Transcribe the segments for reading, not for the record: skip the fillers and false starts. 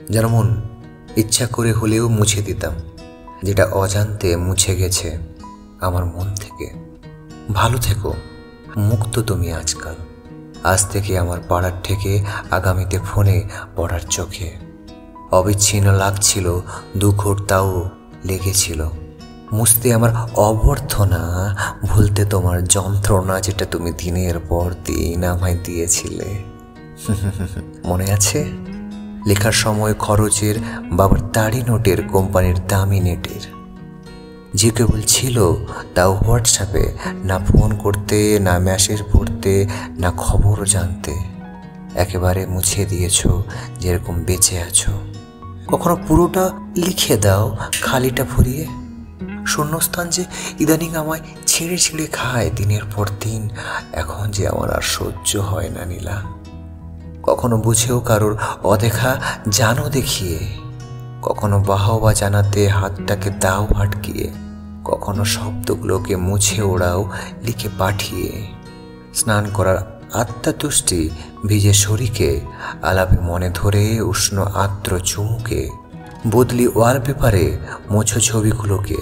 যেমন ইচ্ছা করে হলেও মুছে দিতাম, যেটা অজান্তে মুছে গেছে আমার মন থেকে। ভালো থেকো, মুক্ত তুমি আজকাল। আজ থেকে আমার পাড়ার থেকে আগামীতে ফোনে পড়ার চোখে। অবিচ্ছিন্ন লাগছিল, দুঃখর তাও লেগেছিল। মুছতে আমার অভ্যর্থনা, ভুলতে তোমার যন্ত্রণা, যেটা তুমি দিনের পর দিন আমায় দিয়েছিলে। মনে আছে? লেখার সময় খরচের, বাবার তাড়ি নোটের, কোম্পানির দামি নেটের। যে কেবল ছিল তাও হোয়াটসঅ্যাপে, না ফোন করতে, না মেসেজ পড়তে, না খবর জানতে। একেবারে মুছে দিয়েছ যেরকম বেঁচে আছো। কখনো পুরোটা লিখে দাও, খালিটা ভরিয়ে। শূন্যস্থান যে ইদানিং আমায় ছিঁড়ে ছিঁড়ে খায় দিনের পর দিন, এখন যে আমার আর সহ্য হয় না নীলা। কখনো বুঝেও কারোর অদেখা জানো দেখিয়ে, কখনো বাহবা জানাতে হাতটাকে দাও আটকিয়ে, কখনো শব্দগুলোকে মুছে ওড়াও লিখে পাঠিয়ে। স্নান করার আত্মাতুষ্টি ভিজে শরীকে, আলাপে মনে ধরে উষ্ণ আর্দ্র চুমুকে। বদলি ওয়ালপেপারে মোছো ছবিগুলোকে,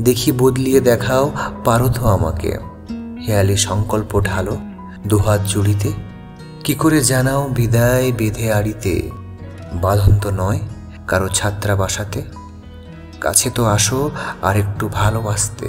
দেখি বদলিয়ে দেখাও পারো তো আমাকে। হেয়ালি সংকল্প ঢালো দুহাত জুড়িতে, কি করে জানাও বিদায় বেঁধে আড়িতে। বাঁধন তো নয় কারো ছাত্রাবাসাতে, কাছে তো আসো আর একটু ভালোবাসতে।